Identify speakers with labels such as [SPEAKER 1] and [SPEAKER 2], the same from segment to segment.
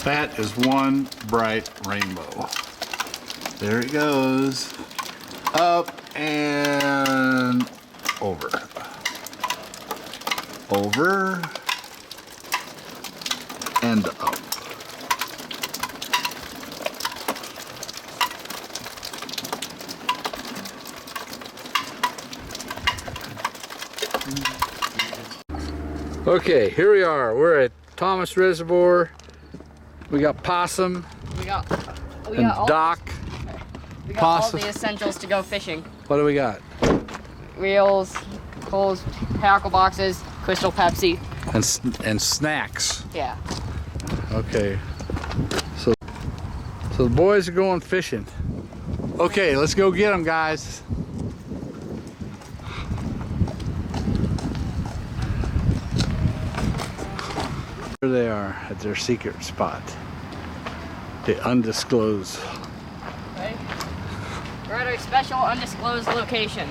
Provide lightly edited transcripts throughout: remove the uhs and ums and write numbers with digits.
[SPEAKER 1] That is one bright rainbow. There it goes. Up and over. Over and up. Okay, here we are. We're at Thomas Reservoir. We got possum.
[SPEAKER 2] We got
[SPEAKER 1] dock.
[SPEAKER 2] We got all the essentials to go fishing.
[SPEAKER 1] What do we got?
[SPEAKER 2] Reels, poles, tackle boxes, Crystal Pepsi.
[SPEAKER 1] And snacks.
[SPEAKER 2] Yeah.
[SPEAKER 1] Okay. So the boys are going fishing. Okay, let's go get them, guys. Here they are at their secret spot. The undisclosed.
[SPEAKER 2] Ready? We're at our special undisclosed location.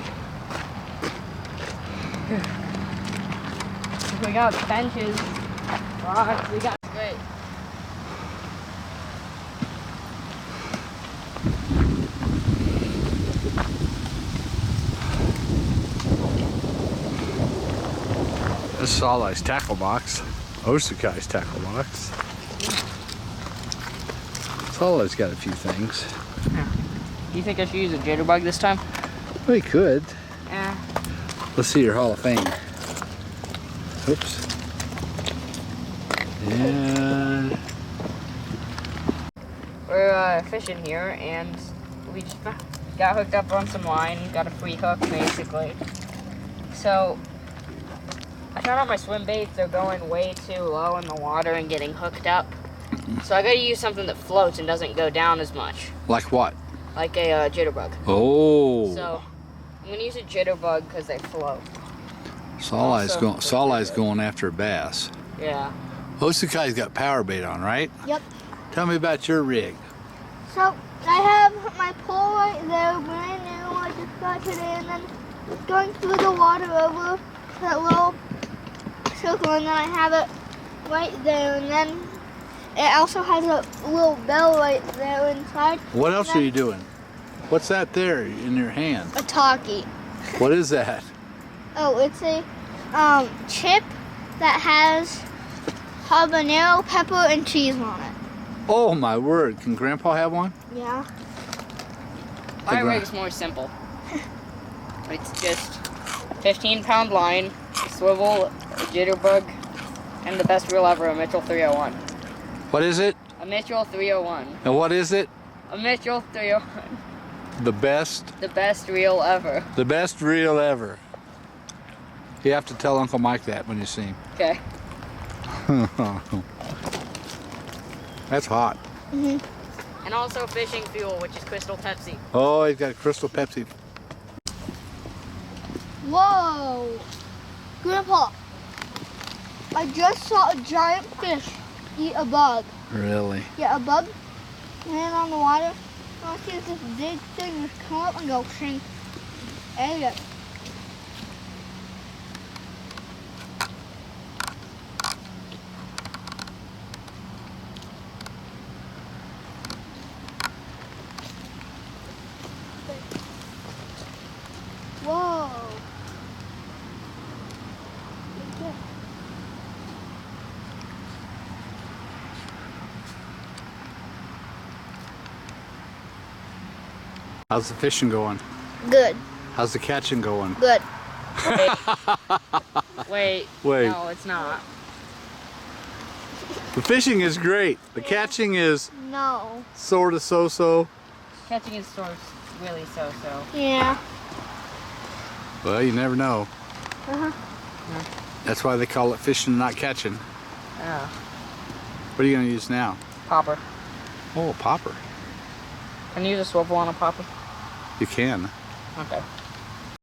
[SPEAKER 2] We got benches, rocks, we got great.
[SPEAKER 1] This is Salai's tackle box. Osukai's tackle box. Salai's got a few things.
[SPEAKER 2] Yeah. Do you think I should use a jitterbug this time?
[SPEAKER 1] We could.
[SPEAKER 2] Yeah.
[SPEAKER 1] Let's see your Hall of Fame. Oops. And
[SPEAKER 2] We're fishing here, and we just got hooked up on some line, got a free hook basically. So I found out my swim baits are going way too low in the water and getting hooked up. So I gotta use something that floats and doesn't go down as much.
[SPEAKER 1] like what?
[SPEAKER 2] Like a jitterbug.
[SPEAKER 1] Oh.
[SPEAKER 2] So I'm gonna use a jitterbug because they float.
[SPEAKER 1] Salai's going after a bass.
[SPEAKER 2] Yeah.
[SPEAKER 1] Osukai's got power bait on, right?
[SPEAKER 3] Yep.
[SPEAKER 1] Tell me about your rig.
[SPEAKER 3] So I have my pole right there, brand new. I just got today, and then it's going through the water over that little circle, and then I have it right there, and then it also has a little bell right there inside.
[SPEAKER 1] What else are you doing? What's that there in your hand?
[SPEAKER 3] A talkie.
[SPEAKER 1] What is that?
[SPEAKER 3] Oh, it's a chip that has habanero, pepper, and cheese on it.
[SPEAKER 1] Oh my word! Can Grandpa have one?
[SPEAKER 3] Yeah.
[SPEAKER 2] My rig's more simple. It's just 15-pound line, a swivel, a jitterbug, and the best reel ever, a Mitchell 301.
[SPEAKER 1] What is it?
[SPEAKER 2] A Mitchell 301.
[SPEAKER 1] And what is it?
[SPEAKER 2] A Mitchell 301.
[SPEAKER 1] The best?
[SPEAKER 2] The best reel ever.
[SPEAKER 1] The best reel ever. You have to tell Uncle Mike that when you see him.
[SPEAKER 2] Okay.
[SPEAKER 1] That's hot.
[SPEAKER 3] Mhm.
[SPEAKER 2] And also fishing fuel, which is Crystal Pepsi.
[SPEAKER 1] Oh, he's got Crystal Pepsi.
[SPEAKER 3] Whoa! Grandpa, I just saw a giant fish eat a bug.
[SPEAKER 1] Really?
[SPEAKER 3] Yeah, a bug land on the water. I see this big thing just come up and go sink. Ate it. Whoa.
[SPEAKER 1] How's the fishing going?
[SPEAKER 3] Good.
[SPEAKER 1] How's the catching going?
[SPEAKER 3] Good.
[SPEAKER 2] Wait.
[SPEAKER 1] Wait.
[SPEAKER 2] No, it's not.
[SPEAKER 1] The fishing is great. The catching is
[SPEAKER 3] No.
[SPEAKER 1] sort of so-so.
[SPEAKER 2] Catching is sort of really so-so.
[SPEAKER 3] Yeah.
[SPEAKER 1] Well, you never know.
[SPEAKER 3] Uh-huh.
[SPEAKER 1] That's why they call it fishing, not catching.
[SPEAKER 2] Yeah.
[SPEAKER 1] What are you going to use now?
[SPEAKER 2] Popper.
[SPEAKER 1] Oh, a popper.
[SPEAKER 2] Can you use a swivel on a popper?
[SPEAKER 1] You can.
[SPEAKER 2] Okay.